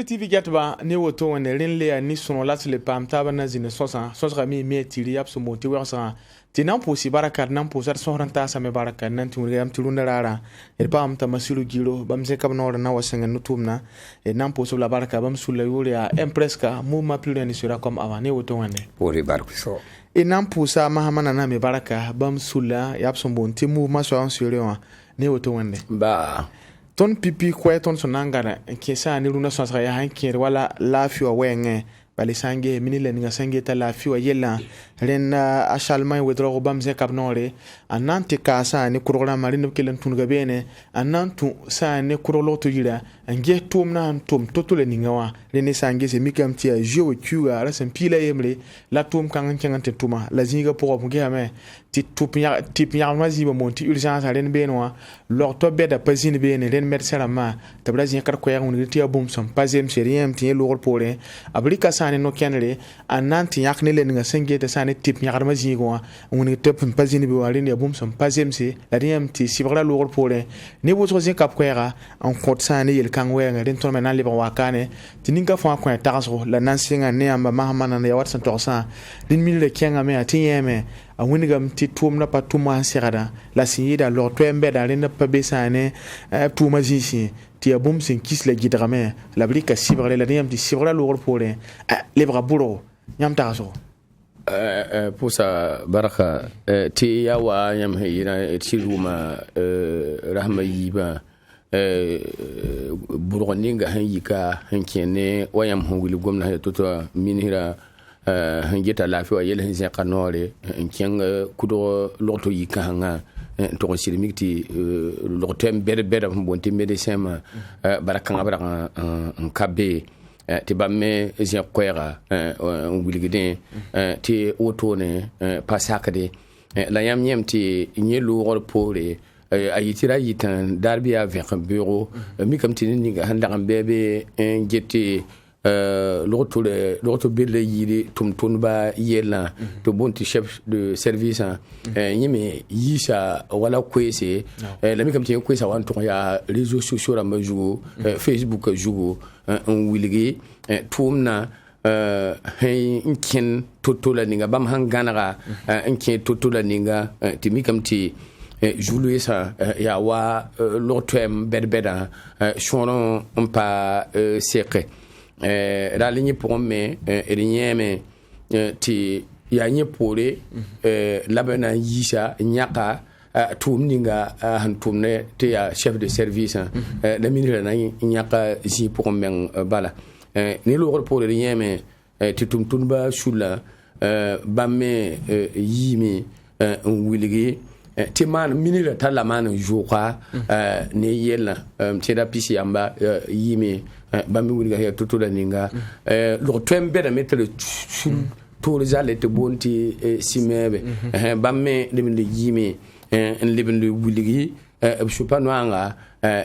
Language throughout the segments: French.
TV gatba ne woto wonde rinle ni sono latle pam tabana zine sosa mi me tiri yap so moti wersa tinan posi baraka nan posar sohran ta same baraka nan tumri am tulunda rara e pam ta masiru giro bam se kam no na wasanga nutumna e nan poso la baraka bam sulla yuria empreska mu ma plus ni sura comme avant ne woto wonde pori barku so e nan posa mahamana na me baraka bam sulla yap so bonti mu ma so an sura ne woto wonde ba ton pipi kwe ton sonangara kesa ni runa sonsa ya hankir wala lafiwa wenge bali sange minile ninga sange ta lafiwa yela ren ashalmai wedro bam ze kabnore anante kasa ni kurogla marino kelen tunga bene anantu sa ne kurolo to yira ange tumna antum totole ningawa ren sange se mikam tia jewo tuga rasen pila yemre la tum kan kangante tuma la zinga pour mu game tip ya mazi ba monti urgence ren benwa lor to beda pasine bene ren mersera ma tabla zin kar ko ya ngi tia bum som pasem seriem tie lor pore ablika sane no kenre ananti yakne le nga sange ta sane tip ya mazi go ngi tep pasine be warin ya bum som pasem se la riem ti sibra lor pore ne bo so zin kap ko ya en kot sane yel kan we nga ren to mena le ba wakane tininga fo ko ta so la nansinga ne amba mahamana ne watsan to sa din mil le kenga me atiyeme a winigam ti tumna pa tuma serada la siyida lo to embe da rena pa besane tuma jisi ti abum sin kis le gidrame la brika sibre la niam ti sibre lo pore le bra buro nyam ta so pusa baraka ti yawa nyam hira tiluma rahma yiba burgoninga hanika hankene wayam honguli gomna ha toto minira hangeta lafiya yele hin kanore nkeng kudo loto yikanga to sirimikti lotem bere bonti medecin ma barakanga baraka nkabe ti bamme je kwera ngulgide ti otone pasakade la yam ti nyelo rol pore ayitira yitan darbi avec un bureau mi comme ti ni handa bebe ngeti l'autre belle yiri tumtunba yela to bonti chef de service yime yisha wala kwese la mi kam ti kwesa wan to ya réseaux sociaux la majugo Facebook jugo on wiligi tumna kin totola ninga bam hanganaga kin totola ninga ti mi kam ti Julie sa ya wa l'autre berbeda choron on pa secret la ligne pour me rinyeme ti ya nye pore labana yisha nyaka tumninga hantumne te ya chef de service la minira na nyaka ji pour men bala ni lo pour rinyeme ti tumtunba shula bamme yimi wiligi ti man minira talamana joka ne yela ti da pisi amba yimi bami wuriga ya tutura ninga lo twembe da metre to rezale te bonti simebe bamme de yimi en libin de wuligi chupa noanga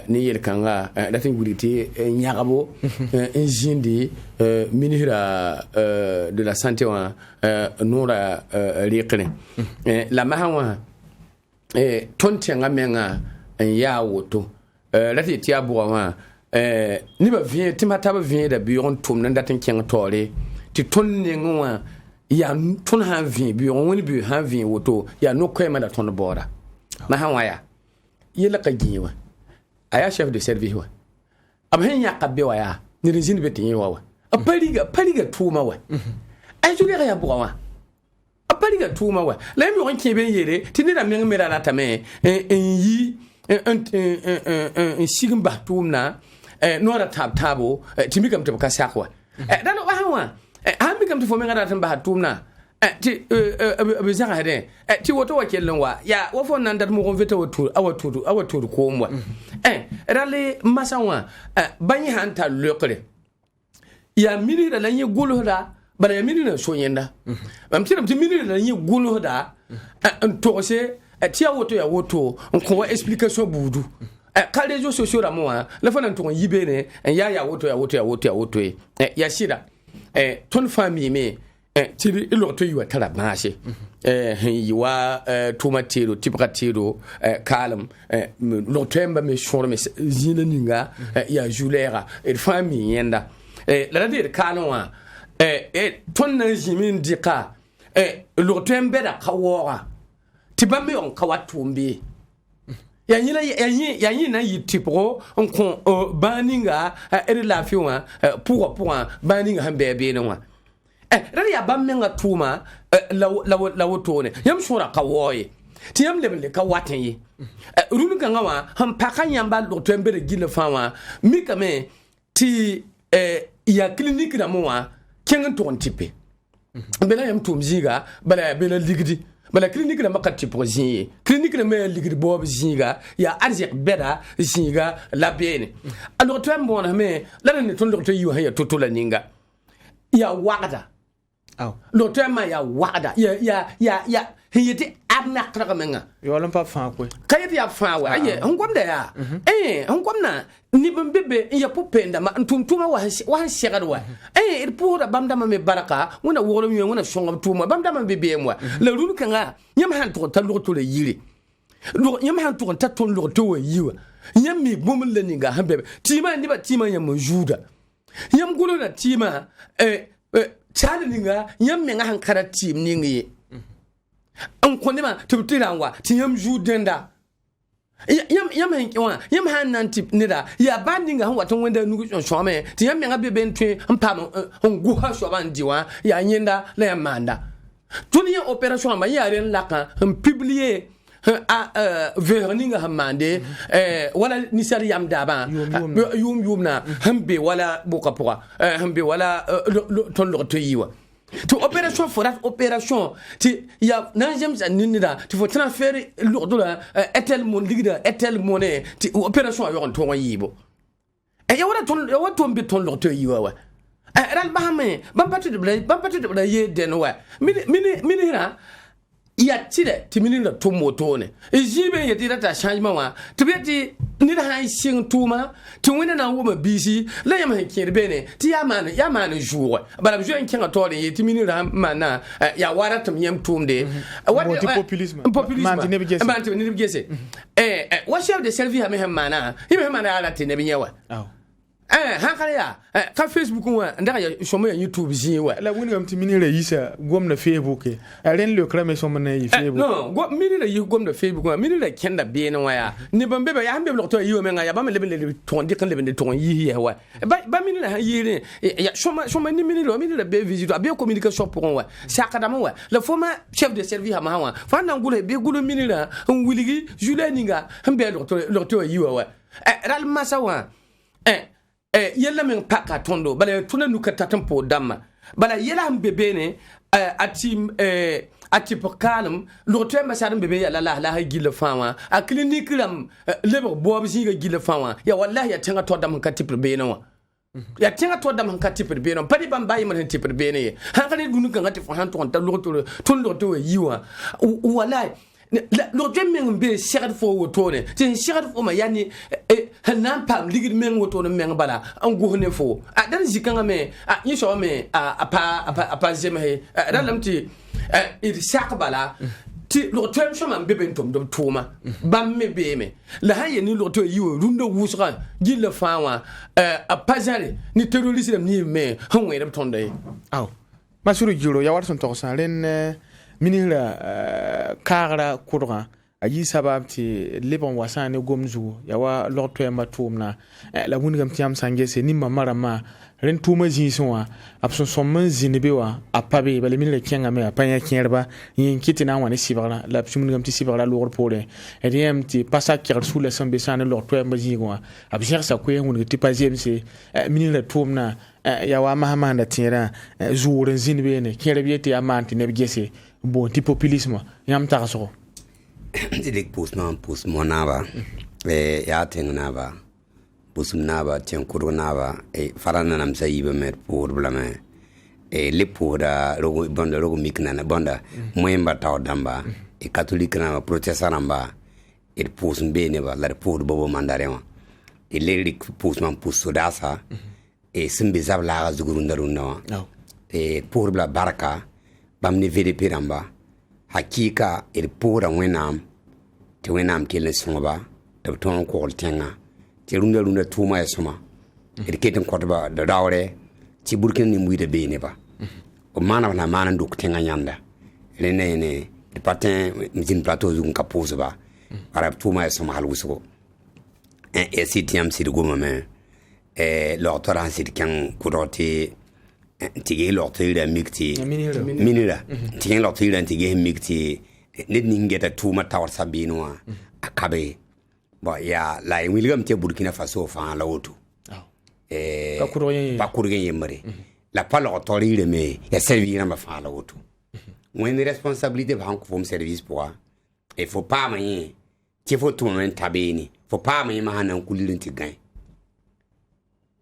ni yel kanga da tin wuliti nyagabo jindi ministre de la santé wa nora riqne la mahawa tonti ngamenga ya woto lati tiabuwa wa ni ba vient ti mata ba vient da bureau tum nan datin ken tore ti ton ne ngwa ya ton han vient bureau woni bu han vient woto ya no ko ma da ton bora ma han waya yela ka giwa aya chef de service wa ab hen ya kabbe waya ni rezin betin wa apaliga tuma wa ay jule ya buwa apaliga tuma wa la mi won kebe yere ti ni da men mera na tame yi un sigmba tumna nora tabo timikam to kasakwa dalo hawa amikam to fomenga datan ba tumna ti bezanga hede ti woto wakelen wa ya wofo nan dat mo gonveta awatu ko mwa rale masawa banyi hanta lokre ya minira la nye gulhoda bara ya minira soyenda amtiram ti minira la nye gulhoda to se ti woto ya woto on wa explication budu ka réseaux sociaux la moi la fa nan to yibene ya woto ya shira ton famille me ti lo to yiwa tala marché yiwa tomatero tibratero calme lo temba me shore me zina ninga ya julera et famille yenda la de kanwa ton na jimin dika lo tembe da kawoga tibame on kawatumbi ya na yitipro on kon baninga la fiwa pour baninga hambe be no rari ya bamenga tuma la tone yam shura kawoye ti yam lebele ka waten yi runu kan wa han pakan yamba lo tembe de gile fawa mi kame ti ya clinique na mo wa kengan ton tipe bela yam tum ziga bala bela ligdi bala clinique na makati pour zinye clinique na me ligdi bob zinga ya arzek beda zinga la bene alors toi mon me la ne ton docteur yu ha ya totola ninga ya wagda lo tema ya wagda ya hiyete abna kramenga yo lam pa fa ko kayet ya fa wa aye ngomda ya ngomna ni bembebe ya popenda ma tumtuma wa shegadwa il pour bamda ma me baraka wona wolo mi wona shonga tuma bamda ma bebe moi le rulu kanga nyam han to tan lo to le yiri lo nyam han to tan to lo to yiwa nyam mi bomul le ninga hambe tima ni ba tima nyam juda nyam gulo na tima chale ninga nyam me nga han kara tim ningi an konema tubtirangwa tiyam judenda yam henkiwa yam hanan tip nida ya bandinga han waton wanda nugu shome tiyam nga be bentwe ampam on guha shoban diwa ya nyenda la ya manda tuniya operation ma yaren laka en publier verninga hamande wala nisari yam daba yum na hambe wala bokapoa hambe wala ton lo toyiwa to opération forat opération ti ya nanjem za ninida ti faut transférer lourd la etel mon ligida etel monnaie ti opération a yon ton yibo e ya wala ton bi ton lourd yiwa wa ral bahame bambatu de ye denwa mini ra ya tide ti mini la to motone e jibe ya tida ta changement wa to beti ni da hay sing tuma to wena na wo ma bisi la ya ma kire bene ti ya man jour bala jo en kenga to de ti mini ra mana ya wara tam yem tumde what populisme man ne bigese wa chef de service ha me mana hibe mana ala te ne binyewa hankala ya ka Facebook wa ndaka ya shomo ya YouTube ziwa la woni am ti minira yisa gom na Facebook ren le krame shomo na yi Facebook no go minira yi gom na Facebook wa minira kenda be na waya ni bambe ba ya hambe lokto yi menga ya ba me lebe ton de kan lebe ton yi ya wa ba minira yi ne ya shomo ni minira be visite be communication pour wa sakadama wa la forma chef de service ha ma wa fa na ngule be gulo minira nguligi juleninga hambe lokto yi wa ral masawa yella men paka tondo bala tuna nuka tatampo damma bala yella bebe ne ati pokalum lo temba sadam bebe ya la gile fawa a clinique ram lebo bob zinga gile fawa ya wallahi ya tenga to dam kan tipre be no ya tenga to dam kan tipre be no padi bam bayi man tipre be ne han kan dunu kan ati fo han to to yiwa wallahi lo jemme be shirat fo wotone tin shirat fo ma yani hanan pam ligid men wotone men bala an gohne fo dan zikanga me yi so me apa jeme dan lamti il sak bala ti lo tem so man bebe tom do tuma bam me be me la haye ni lo to yiwo rundo wusra gilla fawa apazare ni terroriste ni me hanwe dam tonde aw masuru jiro ya warson to sa len minira kagra kurga ayi sabab ti lebon wasane gomzu ya wa lorto ma tumna la wungam tiam sangese ni mamara ma ren tuma jinsoa abson somman zinbewa apabe bale minira kenga me apanya kierba yin kitina wani sibara la psumungam ti sibara lor pole edem ti passa kir sous le sambe sane lorto ma jinwa abjer sa ko ngun ti pazem se minira tumna ya wa mahamanda tira zuuren zinbe ne kierbiete amanti ne bgese bon ti populisme yam taraso dilik pus monaba ya tengnaba pusnaba tenkurunaba farana nam sayiba mer pour blame le pura rogo bonda rogo miknana bonda moyemba taw damba catholique na protestant ba pus bene ba la pour bobo mandarema le pusman pusudasa simbe zabla zugurundarunna pour bla baraka bamni VDP ramba hakika pura wenam te wenam kele sonba de ton ko tenga te runda tuma ya soma keten kotba da dawre ti Burkina ni mbuida be ne ba o mana na mana nduk tenga nyanda rene ne de patin mizin plateau zu ka pose ba arab tuma e soma halwuso e sitiam sir goma me l'autoran sir kan kuroti tigi l'autorida mikti minira tigi l'autorida tigi mikti nit ningeta tuma tawar sabinwa akabe bo ya la William te Burkina Faso fa la otu pa kurgen yemare la pa l'autorida me ya servir ma fa la otu une responsabilité va en comme service pour il faut pas manier il faut tout un tabini faut pas manier ma hanan kulilin ti gain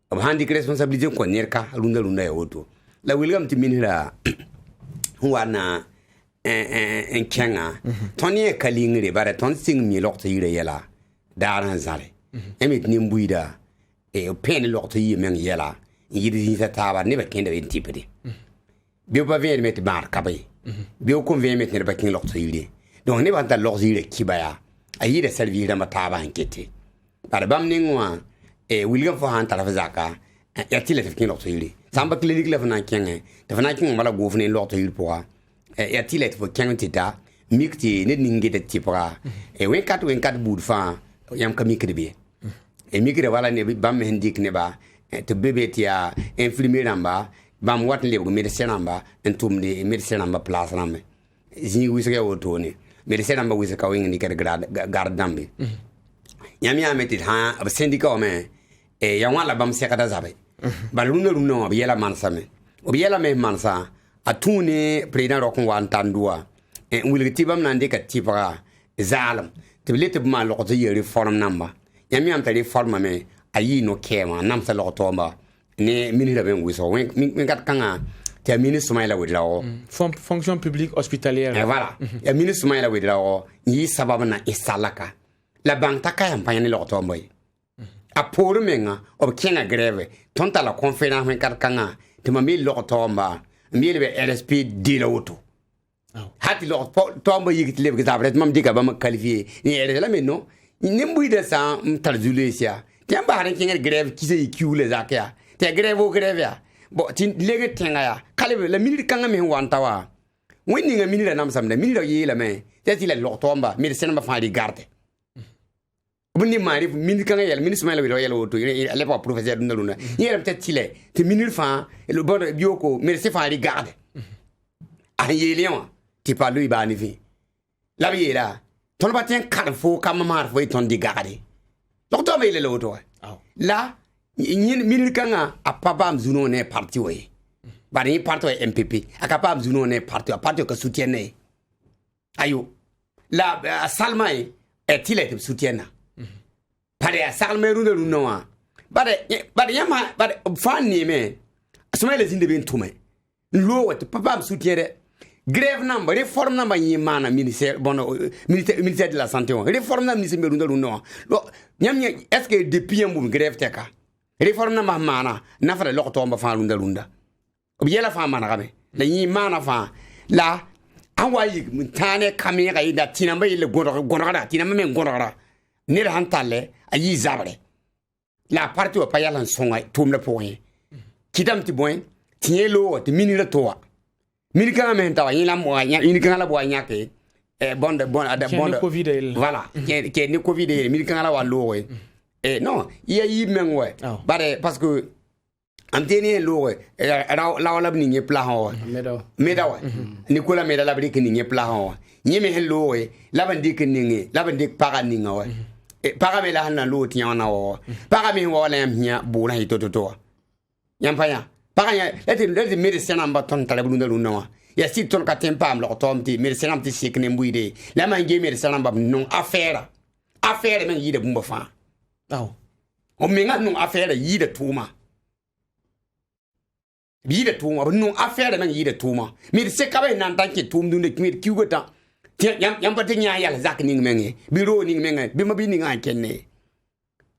ob handi responsabilité ko nerka lunda ya oto la William ti minira wana en kenga toni kalingre bare ton sing mi lokto yire yela daran zale emit ni mbuida e pen lokto yi men yela yidi ni taba ne ba kende en tipede bi ba vien met bar kabay bi o kon vien met ne ba kin lokto yire donc ne ba ta lokto yire kibaya ayi de servir ma taba enquête par bam ningwa e William fo han tala fazaka ya tile te kin lokto yire samba clinique le fana kenga de fana kin mala go fene lokto yire poa ya tile te fo kenga tita mikti ne ningete tipra e wen kat bud fa yam kamikre be e mikre wala ne bam hendik ne ba te bebe tia infirmier namba bam wat le go médecin namba entum de médecin namba place namba zi wisga wotoni médecin namba wisga wing ni gar dambe yam ya metit ha ab syndicat o me e ya wala bam sekata zabe baluna runo ab yela mansame ob yela me mansa atune président rokon wan tandua e wilgiti bam nande ka tipra zalam tiblete bma lokto yeri form namba yam yam tari forma me ayi no kema nam sa lokto mba ne minira ben wiso min kat kanga te ministre Soumaïla Ouedraogo fonction publique hospitalière et voilà ya ministre Soumaïla Ouedraogo yi sababa na isalaka la banque taka yam panyani lokto mboy a pour menga ob kenga grève tonta la conférence men kat kanga te mami lokto mba mi lebe RSP diloto hati lo tombo yigit lebe zabret mam diga bam qualifié ni ere la menno ni mbui de sa tarzulesia tiamba haran kinga grève ki se kiu le zakia te grève o grève ya bo tin lege tenga ya kale la minute kanga me wantawa woni nga minute nam samna minute yi la me te ti la lo tomba mi sen ma fa di garde buni mari minute kanga ya minute Soumaïla wi yelo to le pa professeur ndaluna yere te ti le te minute fa le bon bioko mi se fa di garde a yelion ti pa lui ba ni fi la bi la ton ba ten kar fo kam mar fo ton di garde docteur be le loto la ni minir kanga a papa mzuno ne parti we ba ni parti MPP aka papa mzuno ne parti ka soutien ne ayo la salmai e tile te soutien na pare salmai ru de no wa ba yama ba fan ni me Soumaïla zinde ben tume lo wat papa soutien de grève number réforme number yimana ministère ministère de la santé réforme number ministère de l'Union nyam est-ce que depuis un boum grève teka réforme number mana na fa lo to mba fa lunda obiela fa mana gabe la yimana fa la awayi tane kamera ida tinamba ile gonora tinamba men gonora ne han talle ayi zabre la partie o payala songa tumle point kidam ti boy tielo te minira toa Milika men tawa yila mo nya inika la bo nya ke bonde covid voilà ke ni covid milika la wa lo non il y a eu men ouais bare parce que am teni lo la wala ni nye pla ho meda wa Nicolas meda la brik ni nye pla ho nye me lo la bandi ke ni la bandi para ni nga ouais para me la na lo ti ona o para me wala nya bu na to yampaya Paganya, let the medicine number ton talabunda lunoa. Ya si ton katempam lo tomti, medicine am ti sikne mbuide. La man ge medicine number non affaire. Affaire men yide bumba fa. O menga non affaire yide tuma. Yide tuma, non affaire men yide tuma. Medicine kabe nan tanke tum dunde kmir kiugota. Yam patinya yal zak ning menge. Biro ning menge, bima bi ning an kenne.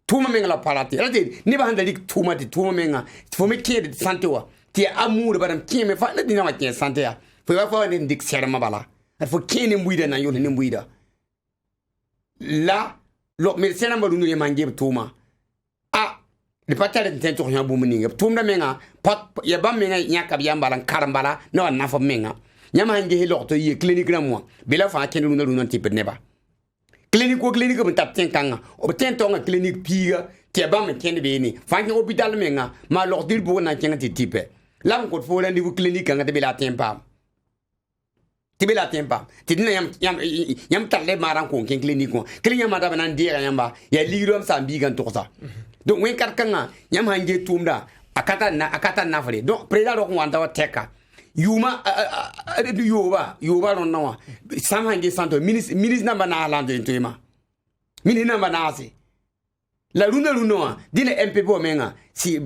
Tuma menga la palati rati ni ba handa dik tuma ti tuma menga fo me kede santé wa ti amour badam ki me fa na dina wa ki santé ya fo wa fa ni dik serma bala fo kene mbuida na yo ni mbuida la lo me sena ma dungu mangé tuma le patare ten to nya bu muninga tumda menga pat ya bam menga nya ka biya mbalan karambala no na fo menga nya ma nge helo to ye clinique na mo bila fa ken runa runa tipe neba clinique ko clinique bu tap ten kanga o ten to nga clinique piga te bam ken be ni fa nge hôpital menga ma lo dir bu na ken ti tipe lam ko fo rendez-vous clinique nga te bila ten pam tibela tempa tidina yam talle maran ko ken clinique ko clinique ma da nan dira yamba ya lirom sambi gan to sa donc wen karkanga yam hange tumda akata na fare donc président ko wanda wa teka yuma yoba non nawa sam hange santo ministre namba na alande ntema ministre namba na asi la luna dile MPP menga si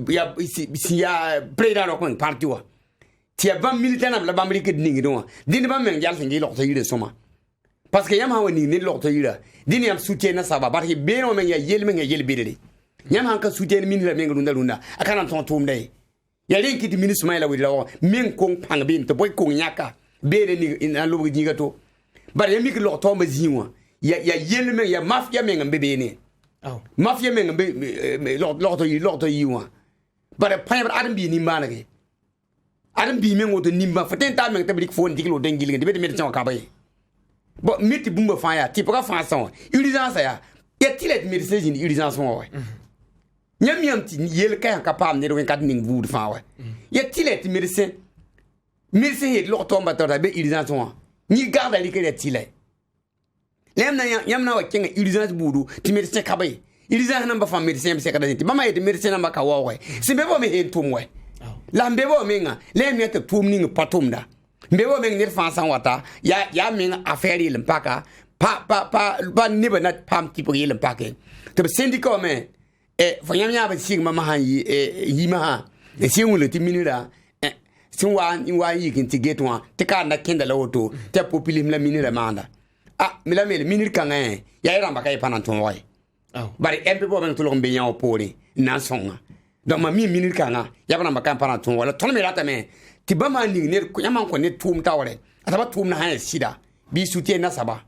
ya président ko parti wa tia bam militaire na la bamri ke ningi do dini bam men jal singi lokto yire soma parce que yam ha woni ni lokto yira dini yam soutien na saba barki be no men ya yel bidede yam han ka soutien min la men runda akana ton tumde ya len kiti ministre mai la wi lawo men ko pang bin to boy ko nyaka be de ni na lobo jinga to bar yam mi lokto ma zinwa ya yel men ya mafia men be ni mafia men be lokto yiwa bar pa adam bi ni manake adam bi men woto nimba faten ta men tabrik fon diklo dengil de met tan ka bay bo miti bumba fa ya ti pra fa son urgence ya tilet médecin in urgence mo nyam ti yel ka ka pam ne wen kat ning bud fa wa ya tilet médecin he lo to mba ta be urgence mo ni garda li ke tilet lem na yam na wa kenga urgence budu ti médecin ka bay urgence na ba fa médecin be se ka da ti mama e médecin na ba ka wa wa simbe bo me he tum wa la mbebo menga le miete tumning patumda mbebo meng nir fansan wata ya menga affaire il mpaka pa niba na pam tipo il mpaka te syndicat men fanyam ya ba sigma ma han yi ma ha singule ti minira sinwa yi kin ti getwa te ka na kenda la auto te populim la minira manda mila mele minir kanga ya ira mbaka e pananton wai bari mbebo men to lo mbe nya opori na songa donc ma minute kanga ya bana makam para ton wala ton me rata me ti ba ma ni ne ya man ko ne tum tawre ataba tum na han sida bi soutien na saba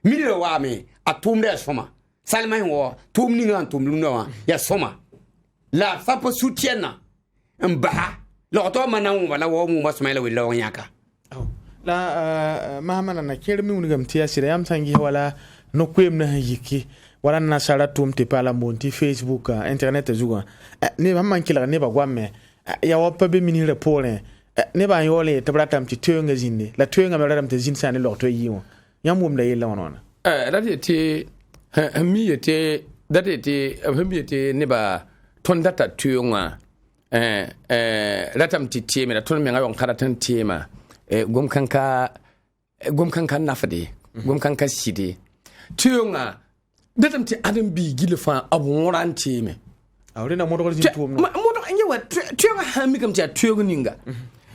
minute wa me atum de soma salma wo tum ni ngan tum lu no ya soma la sa po soutien na mba lo to ma na wala wo mu masmaila wi law nyaka la mahamana na kermi unigam tia sira yam sangi wala no kwem na yiki wala na sara tum te pala monti Facebook internet zuga ne ba man kila ne ba gwamme ya wapa be mini repole ne ba yole tabrata mti tyenga zinne la tyenga mala mti zinsa ne lokto yiwo yamum da yella wonona radete hamiyete dadete hamiyete ne ba tondata tyenga latam ti tieme la ton me ngayon karatan tiema gom kanka nafade gom kanka sidi tyenga datam ti adam bi gilfa abun tieme awre na modol jin tuom no modol nyewa tyenga hami kam ti tyenga ninga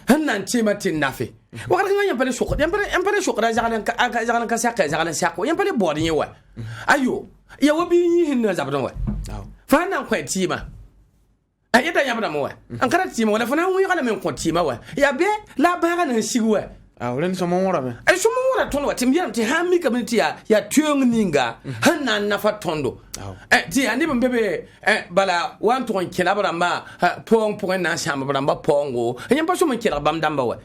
hannan tiema tin nafe wakati nga yampale shoko yampale shoko da jagalan ka sako yampale bodi nyewa ayo ya wabi hinna zabdan wa fa nan kwa tiema ayeda yabda mo wa ankara tiema wala fa nan wi kala men ko tiema wa ya be la baga na sigwa awren so mo wora me ay so mo wora ton wa timbiam ti hami kamiti ya tyenga ninga hannan nafa tondo ti ani bembebe bala wan to kila baramba pong na shamba baramba pongo nyamba so mo kila bam damba wa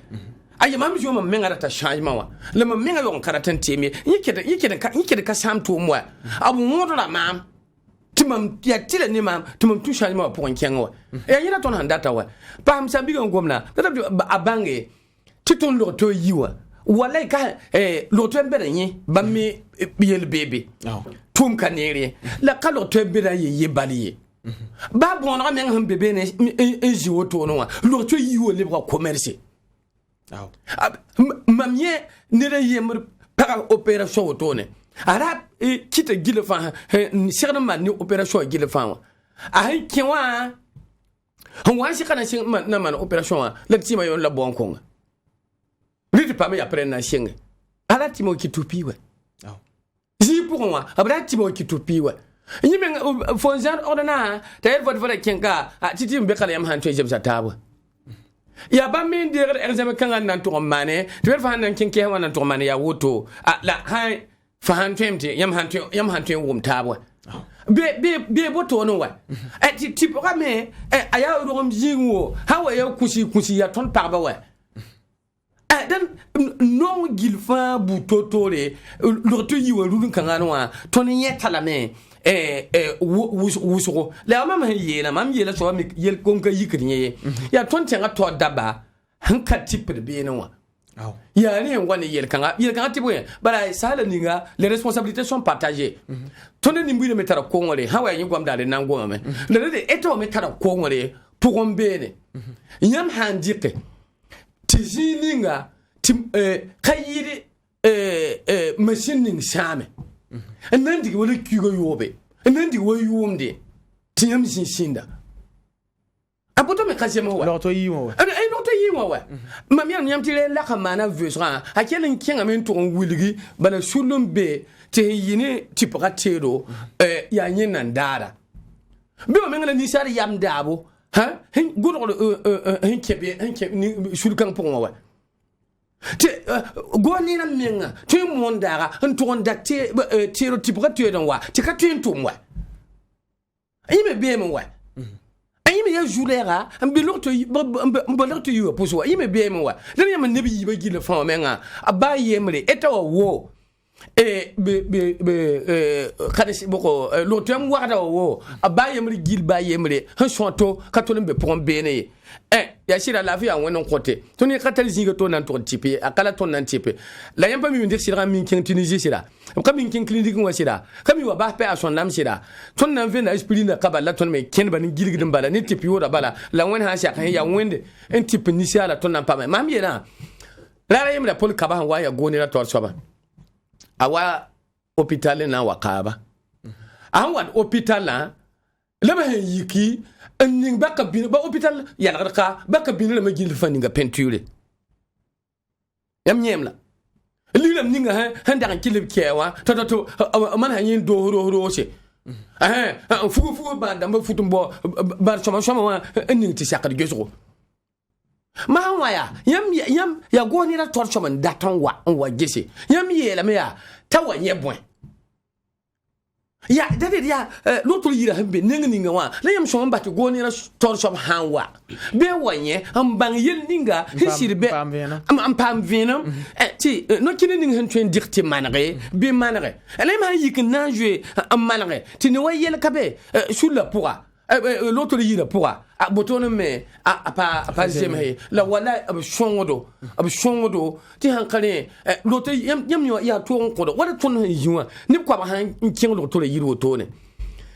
ay mam jo mo menga ta changement wa le mo menga yon karatan temi yike ka sam to mo abu modo la mam timam ya tile ni mam timam tu changement pour kenga wa yira ton handata wa pam sambi ngomna tata abange titon lo to yiwa wala ka lo to mbere yin bammi yel bebe tum kanere la ka lo to mbere ye baliye ba bon na men han bebe ne jiwo to no wa lo to yiwo le ba commerce mamie ne re yemr para opération to ne ara kita gilefan sirna ni opération gilefan wa ai kenwa han wa shi kana shin na man opération wa la tima yon la bon konga Rite pas me après na chinga. Ala timo ki tupi we. Ji pour moi, abra timo ki tupi we. Ni men fonzan ordana, ta el vot kenka, titi mbe kala yam han to jem sa tabu. Ya ba min dire examen kan nan to mane, to ver fa nan kinke han nan to mane ya woto. La han fa han temte yam han to wum tabu. be boto no wa ti pour me aya rom jingo hawa ya kusi ya ton parba wa dan non gilfa butotore lorto yiwa rulun kangano wa ton yetala me wusugo la mama yela mam yela so mi yel konka yikriye ya ton tenga to daba hanka tipre be no wa ya ni ngwane yel kanga tipwe bara sala ninga les responsabilités sont partagées ton ni mbi metara kongole hawa yin gwam dale nango me le eto metara kongole pour ombene yam handike tizininga tim kayiri machine ning shame nandi wala kigo yobe nandi wayumde tiyam sinda apoto me kasemo wa lorto yiwo ay lorto yiwo wa mamia nyam tire la kamana vesra akelen kinga men to wilgi bana sulumbe te yini tipratero ya nyina ndara be o mengala ni sari yam dabo ha hin gudol hin kebe ni sulkan pon wa te goni na menga te mondara nton dakte tiro tipratero wa te ka tentum wa ayime be me wa ayime ya julera ambilorto mbolorto yu poso ayime be me wa dan yam nabi yiba gile fa menga abaye mre etawa wo kadesi boko lotem wada wo abaye mri gil baye mri han sonto katolin be pon bene ya shira la vie en wonon côté toni katal zinga to nan to tipe akala ton nan tipe la yamba mi ndir sira min kin Tunisie sira kam min kin clinique wa sira kam wa ba pe a son nam sira ton nan ve na esprit na kabala ton me ken ban gilgidin bala ni tipe yo da bala la won ha sha kan ya wende en tipe ni sira ton nan pa ma mi na la yamba pol kaba wa ya goni na to soba awa hôpital na wakaba awan hôpital la ba yiki ning baka bin ba hôpital ya ka baka bin la magil faninga peinture yam nyemla lilam ninga han da kilib kewa to man hanin do ro se fu ba da ba futumbo bar chama wa ning ti sakar geso ma waya yam ya goni na torcho man datan wa gese yam yela me ya tawa yebon ya dade ya lotul yira hambe ninga wa la yam so mbati goni na torcho hanwa be wanye am bang yel ninga hisirbe am pam venam ti no kini ninga han twen dikti manare be manare la ma yik na jouer am manare ti ne wayel kabe sur la pourra l'autre yira pourra a botono me a pa zeme la wala ab shongodo ti hankale l'autre yam ya to ko do wala ton yiwa ni ko ba han kin l'autre yiro to ne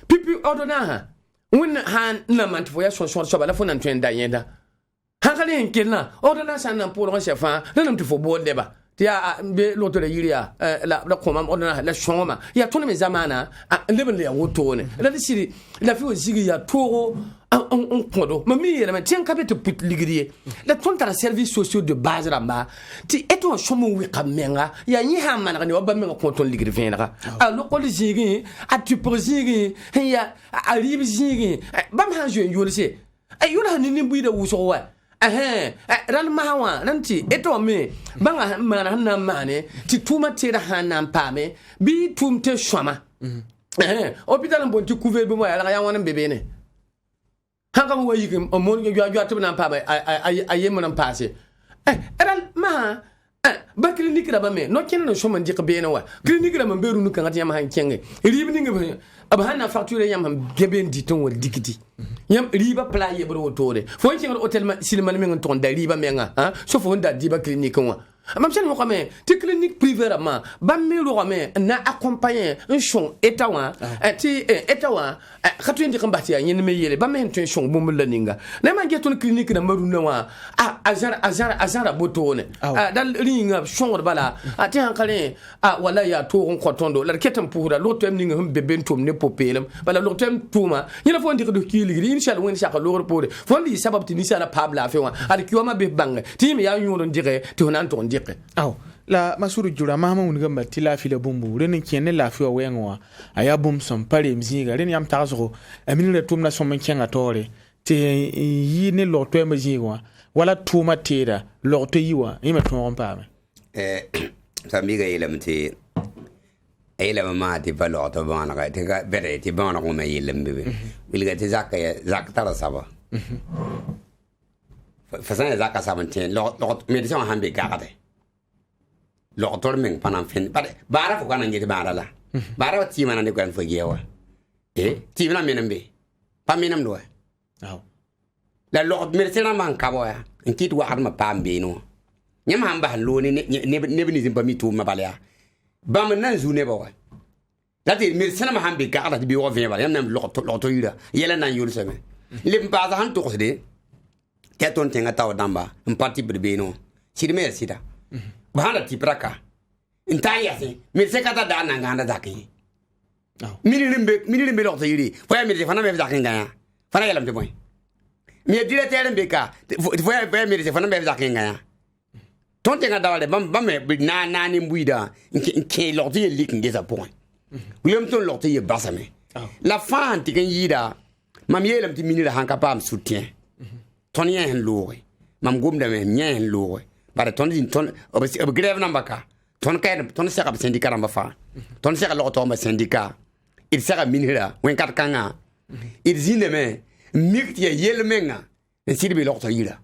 pipi odona ha won han na man fo ya so ba la fo nan twen da yenda hankale kin na odona san nan pour on chefa nan tu fo bo deba ti ya be l'autre yiria la koma odona la shongoma ya ton me zamana leben le woto ne la siri la fi o zigi ya toro on kodo mami yela ma tien kabete put ligrier la tonta services sociaux de base ramba ti eto shomo wi kamenga ya nyi ha man ngani oba menga konton ligri venra a lokol zigi a tu zigi ya a ribi zigi bam ha je yolse ay yola ni nimbu da wuso wa ran mahawa nanti eto me banga mana na mane ti tuma tira hanan pame bi tumte shoma hôpital bon ti couvert be mo ya ya wona bebe ne hanga mo yi ke mo yo atuna pa aye mo nan passé ran ma ba clinique da ba me no ken no shoma ndi be ne wa clinique da man beru nu kan ati yam han kenge ribi ninga ba aba hana facture yam han geben di ton wal dikiti yam riba pla ye bro tore fo ken hotel ma silman me ngon ton da riba me nga so fo nda di ba clinique wa mam sen ko me ti clinique privée ma ba me lo me na accompagner un chon etawa ti etawa khatu ndi kambati ya nyen me yele ba me ton chon bum la ninga na ma geton clinique na maru na wa azara botone dal ringa chon bala ti hankale wala ya to on kotondo la ketam pour lo tem ninga hum beben tom ne popelem bala lo tem tuma nyela fo ndi ko kili inshallah woni saka lo pour fo ndi sabab ti ni sala pabla fe wa al kiwama be bang ti me ya nyoro ndire ti honan to aw la masuru jura mama un gamba tilafi le bumbu renin kenne la fi wenwa aya bum son pare mzinga ren yam tazo amin le tumna son men kenga tore te yi ne lo to mzinga wala tuma tera lo to yiwa yima to on pa samiga yelamte e la ma ti fa lo to bana ga ti ga bere ti bana ko me yelem be wil ga ti zak tara saba fa sa zaka sabantin lo me ti han be ga de lo to men panan fin bara fo kana ngi bara la bara ti mana ne kan fo gewa ti na menam be pa menam do la lo me ti na man ka bo ya nkit wa arma pambe no nyam han ba lo ne ni zimba mi tu ma balya bam nan zu ne ba wa la ti me ti na ma han be ga da bi wo vin ba yam nam lo to yura yela nan yul seme lim ba za han to de ke ton tenga taw damba un parti be no sidi me sida bahana ti praka intaya se me se kata da na nganda daki minilimbe lo to yiri foya me fana me daki ngaya fana yalam te boy me dire tere mbeka foya me se fana me daki ngaya ton tenga dawale bam me na ni mbuida nke lo to yeli ngeza point wilem ton lo to ye basame la fan ti kan yida mam yelam ti minira hanka pam soutien ton yen lowe mam gomda me nyen lowe bare ton grève namba ka ton sera syndicat namba fa ton sera lo to ma syndicat il sera minira wen kat kanga il zinde me mikti yelmenga sirbi lo to yira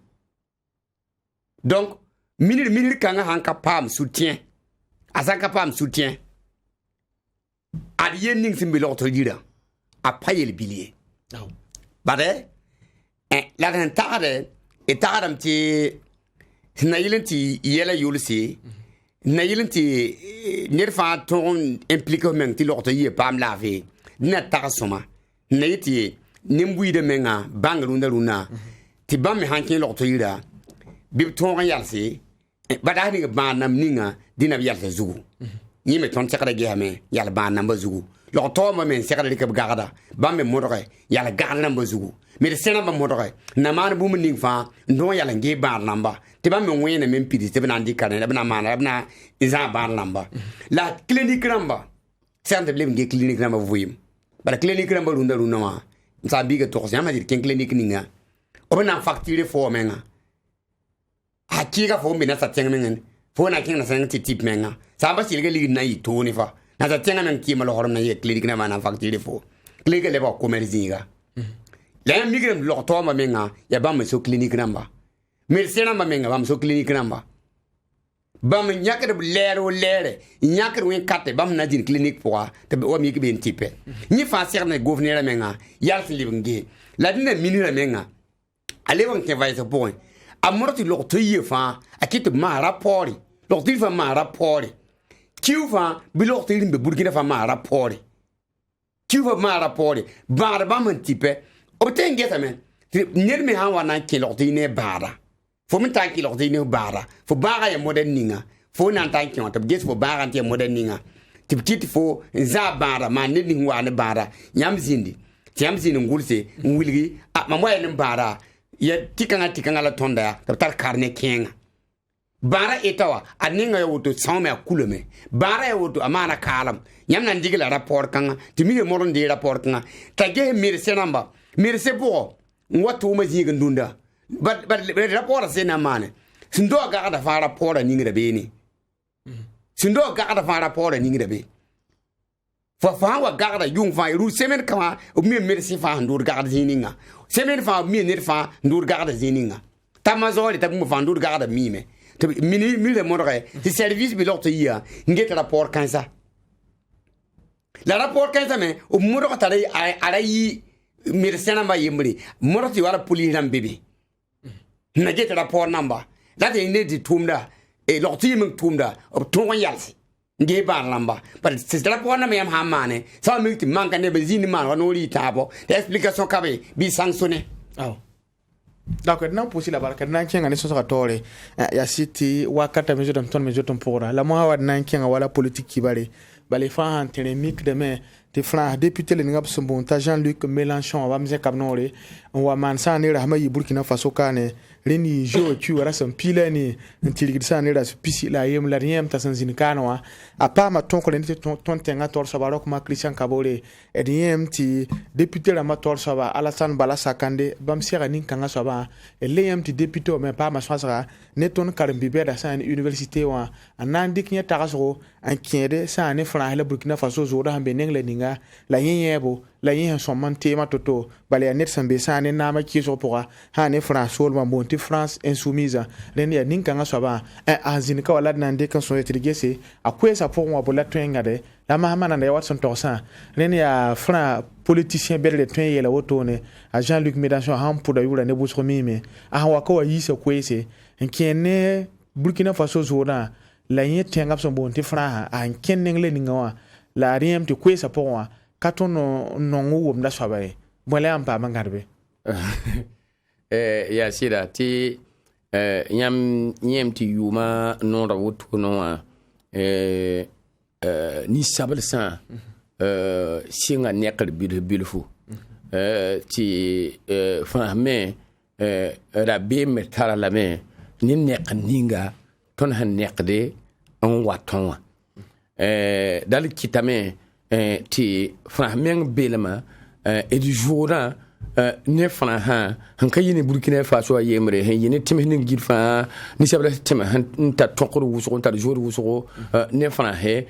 donc minir kanga hanka pam soutien azanka pam soutien ad yenning simbi lo to yira a payer le billet bare la rentare et taram ti na yilenti yela yulsi na yilenti nerfa ton implique men ti lokto ye pam lavé na takasoma na yiti nimbuyi de menga bangalu ndaruna ti bam hankin lokto yira bi ton yalsi badani banam ninga dina yalta zugu ni me ton sekara gehame yal banam bazugu lokto ma men sekara de gagada bam me modore yal gagada bazugu me de sena ba modore na man bu mun fa ndo yal nge bar namba ti ba me wena men pidi te bana ndi kanela bana mana bana iza bar namba la clinique namba sante blem nge clinique namba vuyim bara clinique namba runda ma sa biga to sama dir ken clinique ninga o bana facture fo menga hakika fo mbina sa tenga menga fo na ken na sang ti tip menga sa ba silga ligi na yi to ni fa na sa tenga men ki ma lo horom na ye clinique na mana facture fo clinique le ba commerce la migrem lo to ma menga ya ba me so clinique namba merci namba menga ba me so clinique namba ba me nyakere lere nyakere wen katte ba me na din clinique pour te o mi ke ben type ni fa ser na gouverneur menga yal fi libnge la dina minira menga ale won ke vai so point amorti lo to ye fa akite ma rapport lo to fa ma rapport kiu fa bi lo to limbe burkina fa ma rapport kiu fa ma rapport ba me type obtain get amen nir me han wana kiloti ne bara fo min tan kiloti ne bara fo bara ya modern ninga fo nan tan ki on tab get fo bara te modern ninga tip tit fo za bara ma ne ni wana bara nyam zindi ngulse ngulgi ma moy ne bara ya tikanga la tonda tar karne kenga bara etawa aninga ya woto sama ya kulome bara ya woto amana kalam nyam nan digila rapport kanga timi mo ron de rapport kanga tage mir senamba mir se bo watu ma zinga ndunda but rapport se na mane sindo ga da fa rapport ni ngira be ni sindo ga da fa rapport ni ngira be fa wa ga da yung fa ru semen kama mi mir se fa ndur ga da zininga semen fa mi nir fa ndur ga da zininga tamazoli ta mu fa ndur ga da mi me mini le modre ti service bi l'autre ya nget rapport kansa la rapport kansa me o modre ta ala yi mirsena ba yimri modre wala poli ram bibi na get rapport number la de ne di tumda e l'autre yim tumda o ton yalsi nge ba lamba but c'est rapport na me am hamane ça me ti manka ne be zini man wono ri tabo explication kabe bi sanctionné d'accord nan posi la baraka nan kenga ne sosa tore ya city wakata mejo ton pora la mo hawa nan kenga wala politique kibare bale fa antere mik de me tɩ France député le ninga b sẽn boond t'a Jean-Luc Mélenchon wa mzẽ kabnoore n wa maan sã ne rasmã yɩ Burkina Faso kaane rẽnd yɩ jo ki wa ra sẽn pi la ne n tɩrgd sã ne ras pisi la a yem la d yẽm t'a sẽn zĩnd kaanẽ wã a paama tõk rẽnd tɩ tõnd tẽngã taoor soaba rokma Christian Kabore d yẽm tɩ député rãmbã taoor soaba Alassane Bala Sakande bãmb sɛga nin-kãngã soabã d le yẽm tɩ député wã me paama sõasga ne tõnd karen-bi-bɛda sã ne université wã n na n dɩk yẽ tagsgo n kẽede sã ne France la Burkina Faso zoodã sẽn be neng la ninga la yẽ yẽebo la yẽ sẽn sõm n teemã to-to bala yaa ned sẽn be sã ne naamã kɩɩsg pʋga sã ne France soolmã boond tɩ France insoumise rẽnd yaa nin-kãngã soabã a zĩnd ka wa la d na n dɩk n sõe tɩ d gese a koeesã pʋgẽ wã bo la tõe n gãde la masã mananda ya wat sẽn togsã rẽnd yaa France politicien bɛdre tõe n yeela wotone a Jean-Luc Mélenchon sãn pʋda yʋʋra ne bʋsg miime a sẽn wa ka wa yiisa koeese n kẽer ne Burkina Faso zoodã la yẽ tẽngã b sẽn boond tɩ France a n kẽnd neng la ninga wã la a rẽem tɩ koeesã pʋgẽ wã ka tõnd n nong n wʋmda soaba ye bõe la yaa n paam n gãdbe yaa sɩda tɩ yãmb yẽm tɩ yʋʋmã noora wotone wã nin-sabl-sã sɩnga nekr bilf-bilfu tɩ fãs me ra beeme tara lame ne nek ninga tõnd sẽn nekde n wa tõn wã dal kɩtame tɩ fãs meng belmã d zoodã ne fãsã sẽn ka yɩ ne Burkina Faso a yembre sẽn yɩ ne tɩms ning gid fãa ninsɛbla tɩm sẽn tar tõkd wʋsgo n tar zood wʋsgo ne fãse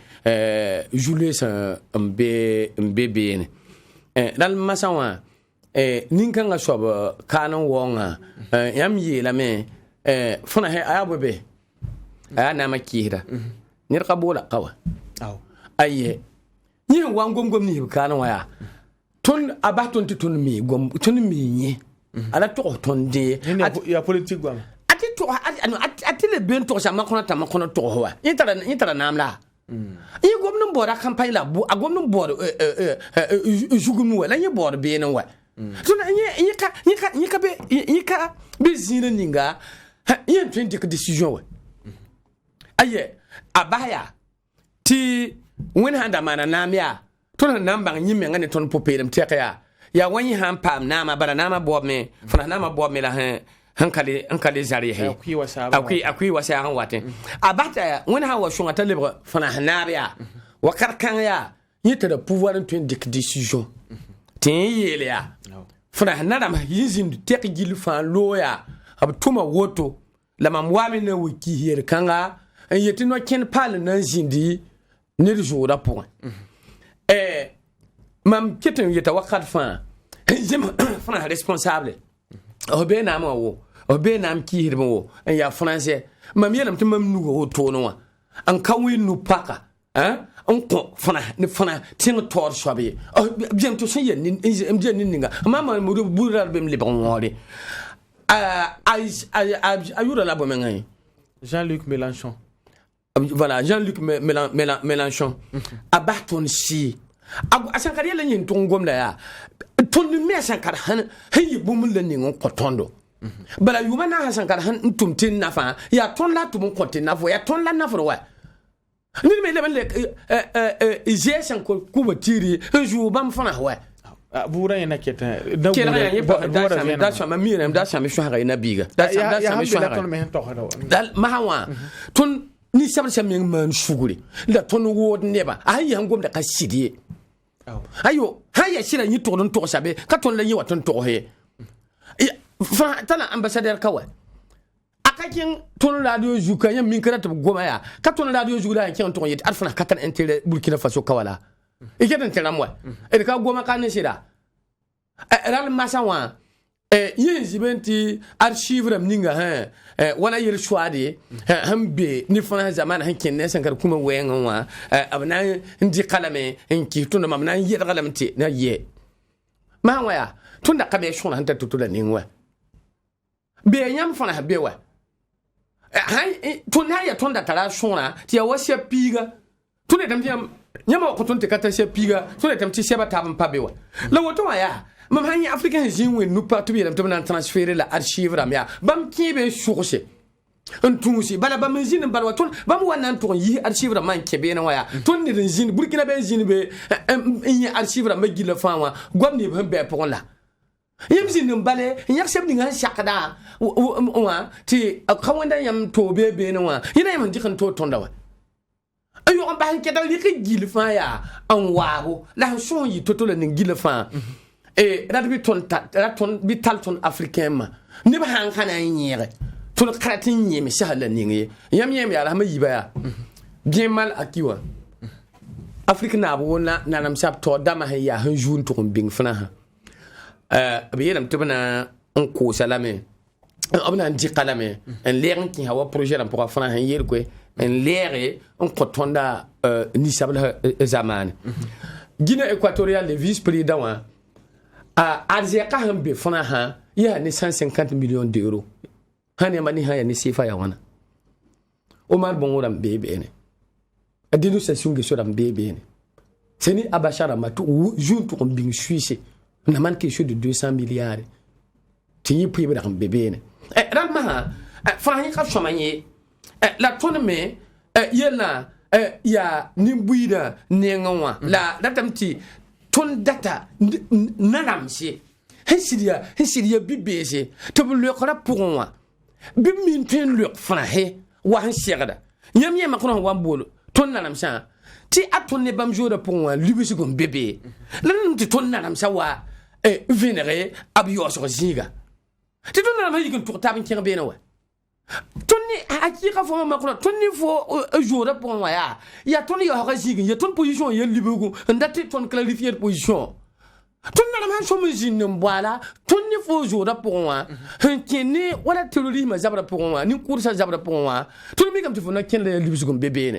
Julius n be beene rãl masã wã nin-kãngã soab kaan n waoongã yãmb yeelame fãse a yaa bõe be a yaa naamã kɩɩsda ned ka boola ka wa aye yẽ wa n gom-gom ninsb kaan wã yaa tõnd a bas tõnd tɩ tõnd mi yẽ ala togs tõnd dee yaa politique goama a tɩ le ben togsa makõna t'a makõna togs wa yẽ tara naam la yẽ gomd n baooda campagne la a gomd n baood zugum wa la yẽ baood been wa yẽ ka be zĩirã ninga yẽ tõe n dɩk décision wa aye a bas yaa tɩ wẽnd sãn da maana naam yaa tõnd sẽn na n bãng yẽ mengã ne tõnd pʋ-peelem tɛk yaa wa yẽ sãn paam naamã bala naamã baoob me fãs naamã baoob me la sẽn ka le zar yese a kʋɩ wa saag n watẽ a bata wẽnd sã n wa sõnga t'a lebg fãs naab yaa wa kar-kãng yaa yẽ tara pouvoir n tõe n dɩk décision tɩ yẽ yeel yaa fãs na rãmb yẽ zĩnd tɛk gill fãa loo yaa b tʋma woto la mam wa me na wa kiis yel-kãnga n yetɩ no-kẽnd paal n na n zĩndi ned zoodã pʋgẽ mam ket n yeta wakat fãa zem fãs responsable f bee naam wã wo f bee naam kiisdbẽ wo n yaa français mam yeelame tɩ mam nuga wotone wã n ka wɩ nu paka n kõ fãs ne fãs tẽng taoor soab ye bɩem tɩ sẽn yaa nin ninga mama buudã bem lebg n wõore a yʋra la bõe-mengã ye Jean-Luc Mélenchon voilà Jean-Luc Mélenchon a bas tõnd sɩ a sẽn ka d yɛla yẽn tʋg n gom la yaa tõnd me a sẽn ka d sẽn yɩ bũmb la ning n kõ tõndo bala yʋma naasã sẽn ka d sẽn n tʋm tɩ nafã yaa tõnd la a tʋm n kõ tɩ naf wa yaa tõnd la nafr wa ned me leb n le zɛɛ sẽn kʋba tiiri n zʋʋ bãmb fãs wa buurã yẽna ketã da sõma miirãm da sõme sõsga yena biiga masã wã tõnd ninsɛbl sã meng maan sugre la tõnd wood neba a sẽn yɩ sẽn gomda ka sɩd ye ayo sã n yaa sɩda yẽ togd n togsa be ka tõnd la yẽ wat n togs ye tala ambassadeur ka wa a ka kẽng tõnd radio zuka yãmb minkra tɩ b goma yaa ka tõnd radio zug la sẽn kẽng n tog n yetɩ ad fãna ka tar intérêt Burkina Faso ka wala y ket n tɩ rãmb wa d ka goma ka ne sɩda rãl masã wã yẽ zɩbe tɩ archive rãmb ninga wala yel soaade sẽn be ne fãa zamana sẽn kẽnd ne sẽn ka d kũma wɛɛngẽ wã b na n dɩka lame n kɩs tõnda mam na n yɛdga lame tɩ na yɛ masã wã yaa tõnda ka bɩ sõna sẽn tar to-to la ning wa bee yãmb fãna be wa tõnd na n yaa tõnda tara a sõna tɩ yaa wa sɛb piiga tõnd yetame tɩ yãmb wa kõ tõnd tɩ ka tar sɛb piiga tõnd yetame tɩ sɛba taab n pa be wa la woto wã yaa mam sã n yẽ africain sẽn zĩig wẽnd nu pa tɩ b yeelame tɩ b na n transférer la archive rãmb yaa bãmb kẽebe n sʋgse en tunsi bala ba mezine bala ton ba mo wannan ton yi archive man kebe na waya ton ni rinjin burkina be jin be yi archive ma gila fawa gwamni be be pon la yam sin bale yak seb ni ngan shakada wa ti kawanda yam to be na wa yina yam dikan to ton da wa ayo on ba ke dal li gila fa ya an wago la son yi to la ni gila fa rat bi ton bi tal ton africain ma ni ba han kana yire ton kratin yemi shahala ningi yam ya la ma yiba ya bien mal akiwa afrique na bo na nam sap to dama ha ya han joun to bing fana ha be yedam tibna on ko salame abna ndi qalame en leer ki hawa projet ram pour fana ha yer ko en leer on ko tonda ni sabla zaman Guinée équatoriale le vice-président a arzeka hambe fana ha ya ni 150 millions d'euros hani mani haya ni sifa ya wana Omar Bongo ram bebe ne a dénonciation sur ram bebe ne seni abashara matu junto com bing suisse na man quelque chose de 200 milliards ti privé ram bebe ne ram ma fana ka somanye la tonne yela ya nimbuida nengawa la datamti ton data nanamsi hesidia bibese to le kora pour moi bim min pen le fana he wa han segada nyam yema kono wa bolo ton nanam sa ti aton ne bam joda pour moi libisi gom bébé lan ti ton nanam sa wa vénéré abiyo so ziga ti ton nanam yi kon pour tabin kin bena wa ton ni akira fo ma kono ton ni fo joda pour moi ya ton yo ha ziga ya ton position ya libugo ndati ton clarifier position ton na man so mezine mbwala ton ni fo joda pour moi kene wala terrorisme zabra pour moi ni course zabra pour moi ton mi kam ti fo na ken le libisu gom bébé ne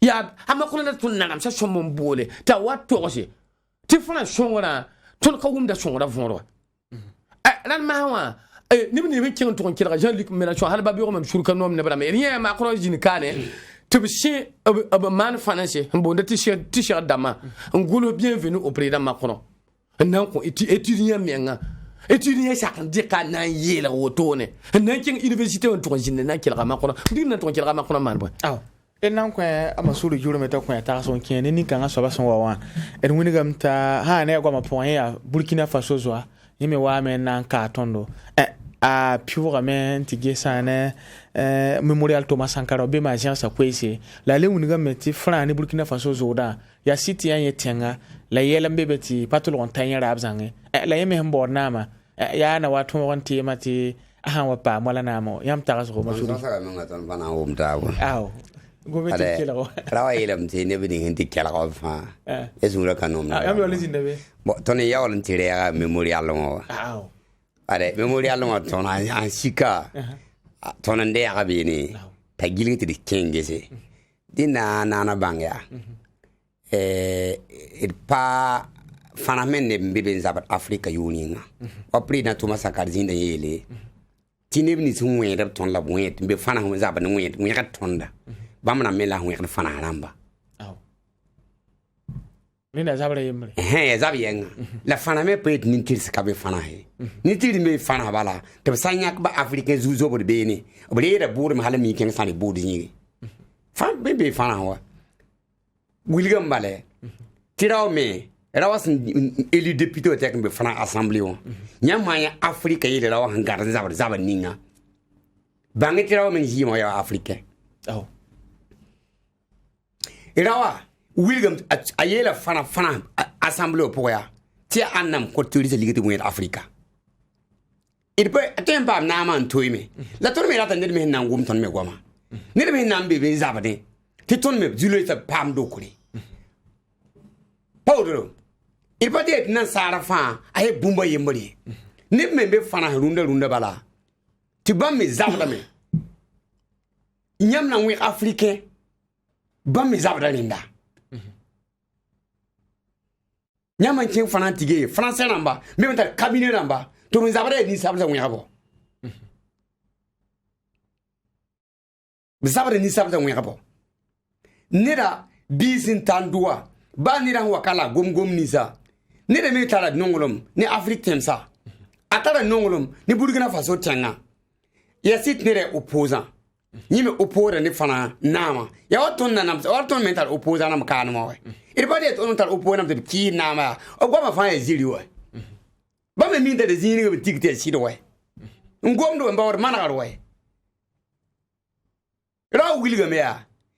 ya amakolo na ton na sa so mon bole ta wa toxe ti fo na shongora ton ka wumda shongora vonro lan ma wa ni mi ken ton kira Jean-Luc Mélenchon halba bi romam shurka nom ne bra mais rien ma kro jini kane te bi man financier mbo de t-shirt dama ngolo bienvenue au président Macron nan ko étudiant menga étudiant chaque dika nan yela wotone nan kin université on to jinne nan kila Macron dinna to kila Macron man bo nan ko amasuru juro meta ko ta son kin ni kan so ba son wa en woni gamta ha na go ma point ya Burkina Faso zo yimi wa men nan ka tondo a pure men tige sana memorial Thomas Sankara be ma agence kwese la le woni gamti Fran ni Burkina Faso zo da ya city yan yetenga la yelam bebeti patul on tanya rab zange la yeme hembo nama ya na watu won tema ti ahan wa pa mala namo yam tagas ko masuri sa nga ton bana o mtawo aw go beti kilo rawa yelam ti ne bidin hindi kala ko fa esura kanom na am yo lezinde be bo ton ya wala tire ya memorial mo aw are memorial mo ton an sika ton ande ya bini ta giliti di kengese dina nana bangya il pa fanamen ne mbebe zabat Africa Union wa pri na Thomas Sankara zinda yele tineb ni sun wen rab ton la wen be fana ho zabat ne wen ka tonda bamna mela ho ka fana ramba aw ni na zabra yemre zab yenga la fana me peut ni tir ka be fana he ni tir me fana bala te sanya ba Africain zuzo bo be ni obre da bur ma hala mi ken sani bo di fan be fana wa William Balé tiraw me rawas élu député au tek be fana assemblée on nyamanya Afrique yele rawa hangar zabar ninga bangi tiraw men jimo ya africain rawa William ayela fana assemblée pour ya ti annam ko touriste ligati mo Africa il peut tempa na man toime la ton me rata me nangum ton me goma ne me nambe be zabade ti ton me julo ta pam do kuri Paudro il peut être nan sara fa ay bumba yembali ne me be fana runda bala ti bam me zabda me nyam na wi africain bam me zabda linda nyam an kin fana tige français namba me meta cabinet namba to me zabda ni sabda wi habo zabda ni sabda wi habo nira bisin tandua ba nira wakala gom nisa nira me tala nongolom ni Afrique temsa atara nongolom ni Burkina Faso tenga ya sit nira opposant Yime opora ni fana nama. Ya waton na nam waton mental oposa nam kan mo we. Iri ba de ton tal opona nam ki nama. O gwa ma fa ya ziri we. Ba me min de zini go tikte si do we. Ngom do mbawar mana ga we. Ra wilga me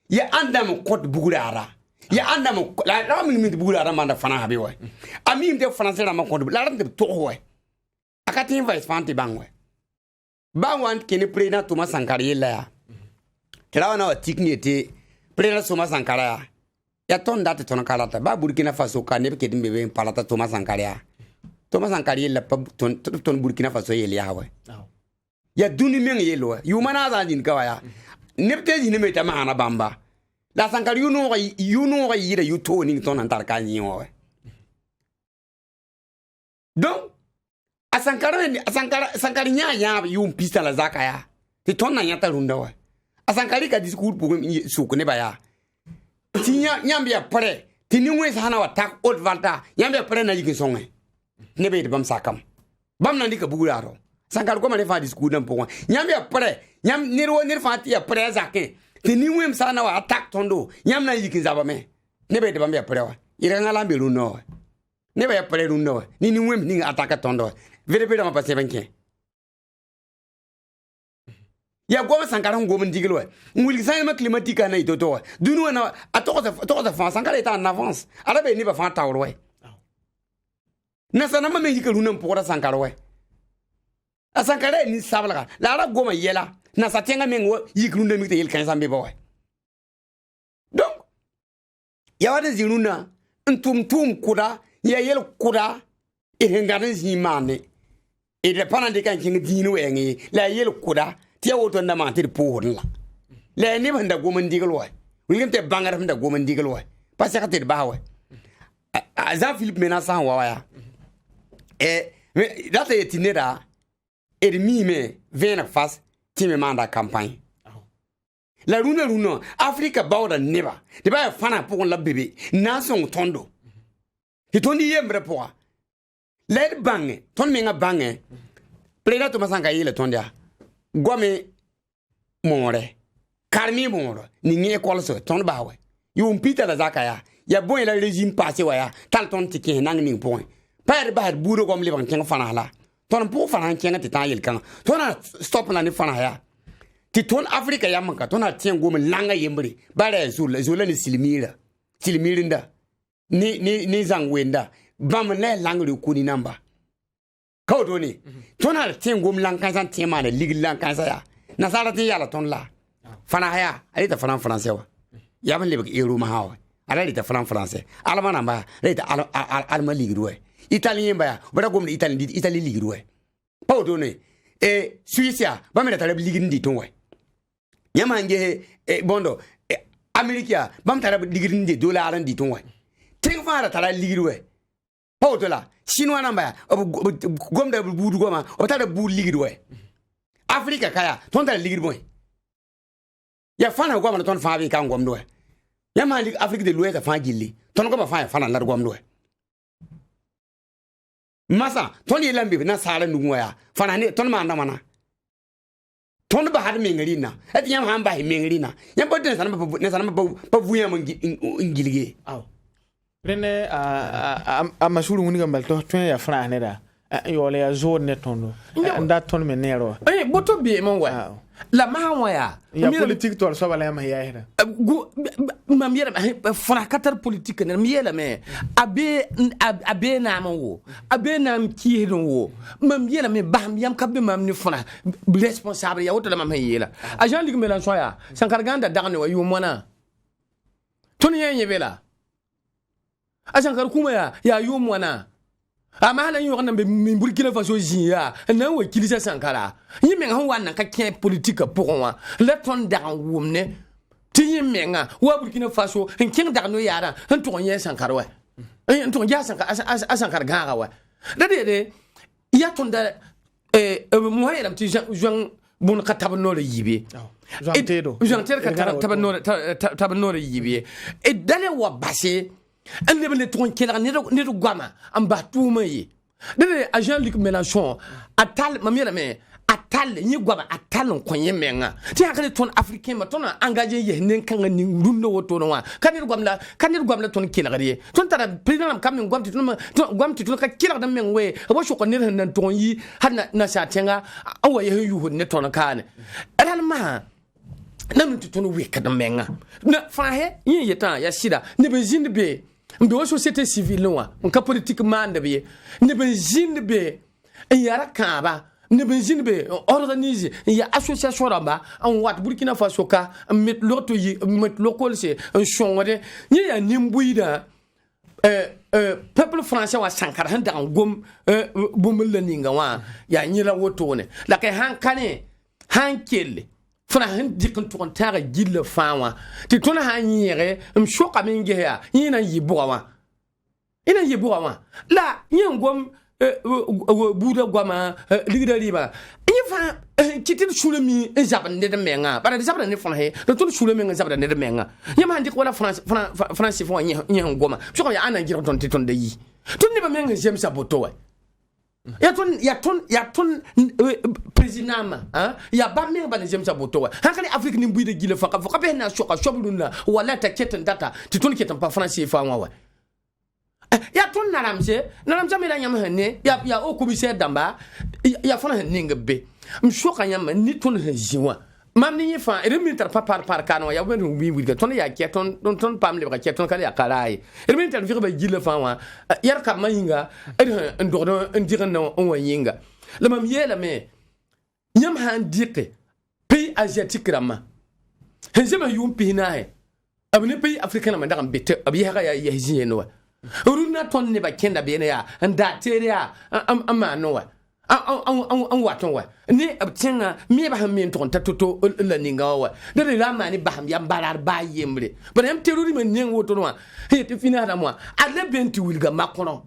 ya andam kot bugurara. Ya andam la ra min bugurara manda fana habi we. Ami de français la ma kot la ram de to we. Akati vice fanti bangwe. Bangwan kini président Thomas Sankara yela ya. Kila wana tikniete président Thomas Sankara ya ton date ton kalata ba Burkina Faso ka ne ke dimbe be palata Thomas Sankara ya. Thomas Sankara yela pa ton Burkina Faso yela ya we. Ya duni men yelo yu mana za jin kawaya. Nepte jin me ta mana bamba. La Sankara yuno ga yira yu to ni ton antar ka ni we. Donc Sankara nya yu pista la zakaya. Ti ton na nyata runda we. Sankara ka discours pour suku ne baya. Ti nyambia pare. Ti ni wes hana wa tak old valta. Nyambia pare na yikin songe. Ne be bam sakam. Bam na ndika bugularo. Sankara ko ma le fa discours dan pour. Nyambia pare. Nyam niro fa ti ya pare zakin. Ti ni wem sana wa attack tondo. Nyam na yikin zaba me. Ne be bam ya pare wa. Ira ngala be runo. Ne be pare runo. Ni wem ni attack tondo. Vere ma passe 25. Ya goma Sankara ngoma ndigelo. Ngwili changement climatique na itoto. Dunu na atoko fa Sankara est en avance. Ala be ni ba fa tawro we. Na sana ma me yikalu na mpora Sankara we. A Sankara ni sabla. La ala goma yela. Na sa tenga mengo yikalu na mi te yel kan sambe ba we. Donc ya wada ziruna ntum kuda ya yel kuda e ngane zimane. Et le pendant des quand qui dino engi la yel kuda tia woto na mantir pour la la ni banda gomen digalo wilgem te bangar banda gomen digalo parce que te bawe Jean Philippe menaçant wa et date itinera et mi me vena face ti me manda campagne la runa Africa bawda neba de ba fana pour la bébé nation tondo ti tondi yembre pour let bange ton menga bange président Thomas Sankara yele tondia gome more karmi more ni ngi école so ton bawe yu Peter la zakaya ya bon la régime passé waya tal ton tiki nang ning point père ba buru gom liban ken fana la ton pour fana ken ti tan yel kan ton stop na ni fana ya ti ton Africa ya manka ton a tien gom langa yembri bare zula ni silmirinda ni zangwenda bam le langri kuni namba kawdoni tonal tengum lankansan temane lig lankansa ya nasara ti yala ton la fana haya alita fana français wa ya ban lebek euro ma hawa alita fana français almana ba alita alma ligruwe italien ba bara gom italien ligruwe kawdoni e suisia ba me tare ligindi ton wa yama nge bondo america bam tare ligindi dollar ndi ton wa teng fara tare ligruwe Pautola, Chinois namba, gom da budu goma, ota da bud ligidwe. Afrika kaya, ton da ligidwe. Ya fana goma ton fa bi kan gom do. Ya ma lig Afrika de lueta fa gilli. Ton goma fa fana lar gom do. Masa, ton yi lambi na sala nungwa fana ne ton ma ndamana. Ton ba had mengrina. Et yam hamba mengrina. Yam boden sana ba vuya ngiligi. Aw. Rene a masuru nguni gambal to twen ya fra ne da yo le ya zo ne tondo nda ton me nero boto bi mon wa la ma wa ya politique to so bala ma ya hera ma miera fra katar politique ne miela me abe na ma wo abe na ki hedon wo ma miela me bam yam kabbe mam ni fra responsable ya woto la ma yela agent Luc Mélenchon ya Sankara ganda dagne wa yu mona ton yen yebela Sankara kuma ya yu mona ama hala yu kana be Burkina Faso jiya na wa kilisa Sankara yimen han wan ka ken politique pour wa le ton da wumne ti yimenga wa Burkina Faso en ken da no yara en to yen Sankara wa en to ya Sankara ga wa de ya ton da mo hayram ti Jean bon katab no le yibe Jean Ter katab no le yibe et dale wa basse en le ton kela ne gama en batuma yi de agent Luc Mélenchon atal mamira me atal ni gwaba atal ko yemenga ti hakale ton africain ma ton engagé ye nen kan ni rundo woto no wa kanir gwamla ton kilagari ton tara president kam min gwamti ton ka kilag da men we bo shoko ne nan ton yi har na sa tenga awa ye yu ne ton kan alal ma nan ton we ka da menga na fa he yin yeta ya shida ne be jinde be ndo société civile wa ka politique mande be ne be jinde be yara kaba ne benzine be organiser ya association ramba en wat Burkina Faso ka met loto yi met local c'est un chongode ni ya nimbuida peuple français wa sankar handa ngom bomul la ninga wa ya nyira woto ne la kay hankane hankelle fana han dikin ton tara gille fawa ti tona ha nyere shoka minge ya yina yibuwa la nyengom buda gwama ligda liba fa kitil sulemi zaban de menga para zaban ne fona he do tun sulemi zaban de menga yama ndik wala france fo nya ngoma so ya ana gira ton titon de yi tun ne ba menga jem saboto wa ya ton président ya ba menga ba jem saboto wa hankali afrique ni buida gile fa ka be na shoka shobuluna wala ta ketan data titon ketan pa france fa wa ya ton naramse me la nyam hane ya o commissaire damba ya fona ninga be mshoka nyam ni ton jiwa mam ni fa reminter par kano ya wen wi ton ya ke ton pam le ke ton kala ya kalai reminter fi ba gile fa wa yar ka mayinga ndordo ndiran no on yinga le mam yela me nyam han dike pays asiatique rama henzema yum pina he abne pays africain ma ndam bete abi ha ya yezi no runa ton ne ba kenda be ne ya nda teria ama no wa an waton wa ni abtinga mi ba ham ton tatoto la ninga wa de la mani ba ham ya barar ba yemre ba nem teruri men nyen woto no he te fina da moi ale benti wilga makono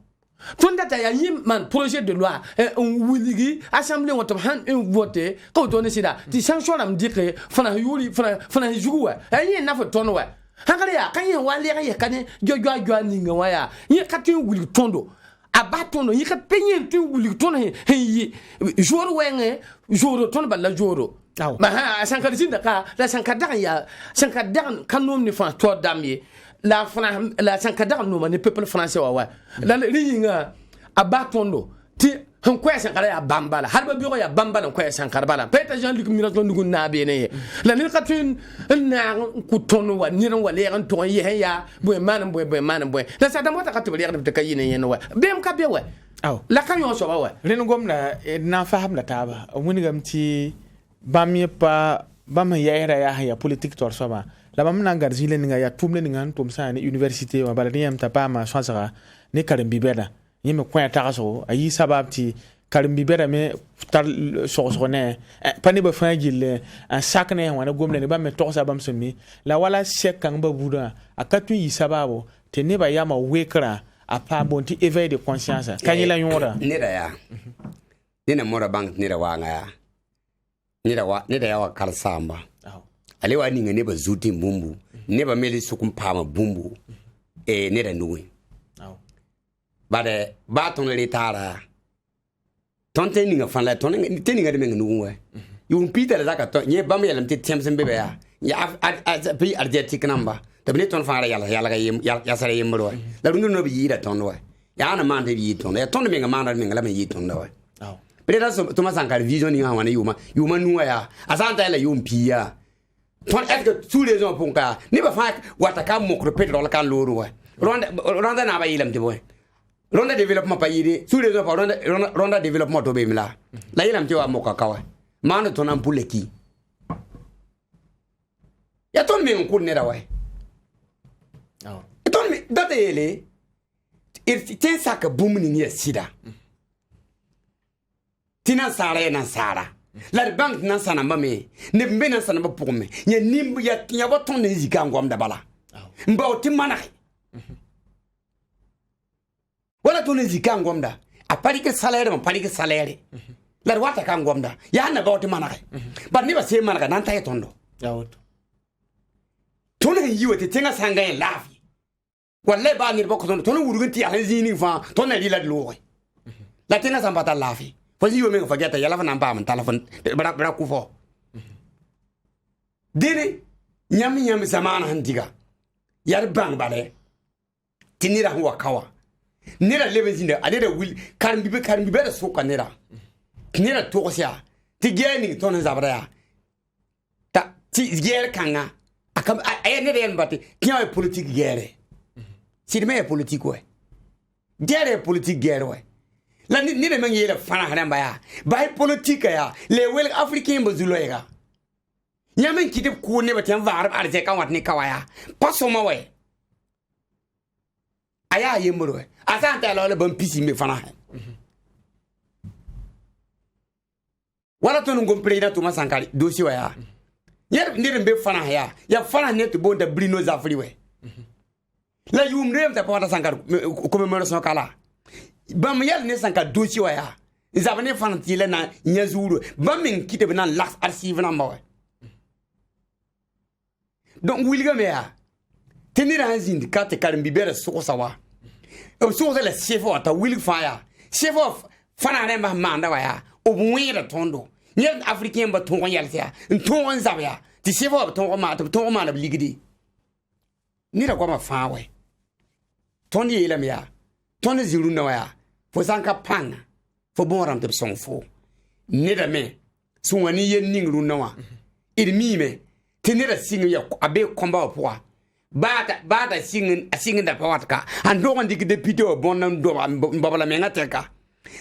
ton data ya yim man projet de loi wiligi assemblée woto han voter ko to ne sida ti sanction am dikre fana yuri fana juwa ayi na fo ton wa hankali ya kan yin wale ya kan jojwa ninga waya yi katin wuli tondo abatondo yi ka penyen tin wuli tondo he joro wenge joro tondo balla joro ma ha sankar jinda ka la sankar dan kanom ni fa to damye la sankar dan no man peuple français wa la ringa abatondo ti han ko sankar ya bambala har ba biyo ya bambala ko sankar bala peta Jean-Luc Mélenchon dugun na be ne la ni katun na ku tonu wa ni ran wale ran ton ye ya boy man la sa da mota katubali ya de kayine yen wa bem ka be wa la kan yo so wa ren gomna na faham la taba woni gamti bamye pa bam ya politique tor so ba la bam na ngar zile ninga ya tumle ninga tum sa ni université wa bala ni am ta pa ma chansara ni karim bibeda yime ko ta so ayi sababti karim bibera me tar so ne pani ba fa gille en sakne wana gomne ne ba me to sa bam sumi la wala sek kan ba buda akatu yi sababo te ne ba yama wekra a pa bonti éveil de conscience kanyila yora ne da ya ne na mora bank ne da wa nga ne da ya wa kalsamba ale wa ninga ne ba zuti bumbu ne ba meli sukum pama bumbu ne da nuwe bade ba ton le tara ton teninga fan la ton teninga de menga nuwe yu peter da ka to nye bam yelam te temsen bebe ya pi arjetik namba de bne ton fara yala ga sare yemro la rungu no bi yida ton wa ya na man de yi ton ya ton menga man menga la me yi ton da wa pere so to ma sankar vision ni ha wana yuma nuwa ya asanta la yum pia ton est que tous les gens ponka ni ba fa wataka mokro petrol kan loro wa ronda na ba yilam te boy ronda développement pa yiri sous les autres ronda développement to be mila la yilam ti wa moka kawa manu to nan pule ki ya ton me nkur ne da wa ton me data yele il tien saka bum ni ni sida tina sara na sara la bank nan sana mame ne mbe nan sana ba pukume nya nim ya ba ton ne zika ngom da bala mba o timana wala to ne zika ngomda a parike salaire la wata kan ngomda ya na ba o timana ba ni ba se mana nan ta yetondo yawto to ne yiwe te tenga sanga en lafi wallahi ba ni ba ko to ne wurugunti ala zini fa to ne lila lo la tena sambata lafi fo yi me fa gata yala fa nan ba man telefon bara ku fo dene nyam zamana handiga yar bang bale tinira huwa kawa nira leben zinda adeda wil karmi be da soka nira to sia ti geni ton zabra ta ti ger kanga akam ay ne den bati kiya politique gere si me politique we gere politique gere we la ni ne men yela fana haramba ya bay politique ya le wel africain bazulo ya nyamen kitib ko ne batem var arje kan wat ni kawaya paso ma we aya yemro we asante la le ban pisi me fana wala to ngom president to masankari dosi wa ya yer ndire be fana ya fana net bonda brino za friwe la yum rem ta pawata sankar commémoration kala bam yal ne sankar dosi wa ya zabane fana tile na nyazuru bam min kite bana lax archive na mawe donc wilga me ya tenir un syndicat karim bibere soko sawa so la chef ata wil fire chef of fana ne ma manda wa ya obwira tondo nyen africain ba ton yalsia ton zabya ti chef of ton ma na ligidi ni ra kwa ma fawe ton yela me ya ton ziru na wa ya fo sanka panga fo bon ram de son fo ni da me so wani yen ningru na wa irmi me tinira singa ya abe komba poa bata singin da pawatka ando on dik député o bon nan do babala me ngateka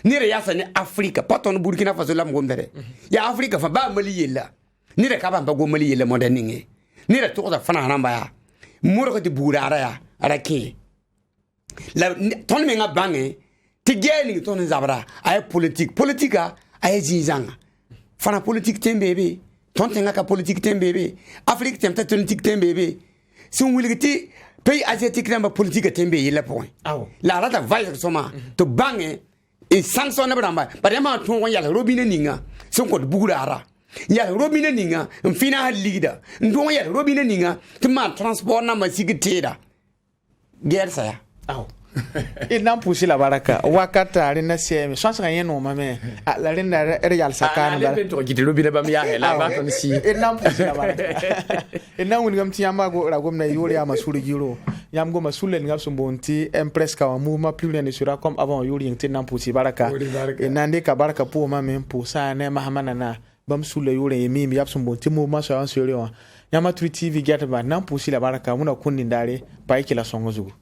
nire yasa ni Afrika paton Burkina Faso lam gomdere ya Afrika fa ba mali yella nire ka ba go mali yella moderninge nire to da fana namba ya muro ko di burara ya arake la ton me ngabange ti geni ton zabra ay politika ay jinjanga fana politique tembebe ton tenga ka politique tembebe Afrique temta politique tembebe si on wilgiti pays asiatique namba politique tembe yela point la rata vai soma to bange e sanction na bramba parema to won yala robine ninga son ko bugurara yala robine ninga mfina leader ndo yala robine ninga to ma transport na masigiteda gersa ya Inam pusi la baraka wakata rina siemi sansa kan yeno mame la rinda real sakana ba to gidi robine bam ya hela ba ton si inam pusi la baraka inam woni gam tiyama go ragom na yori ama suri giro yam go masule ngam sumbonti empress ka mouvement plus rien ne sera comme avant yori yente nam pusi baraka inande ka baraka pour mame pour ça ne mahamana na bam sule yori yemi yap sumbonti mouvement so en sérieux yama 3 TV gata ba nam pusi la baraka muna kunni ndare pa ikila songo zugu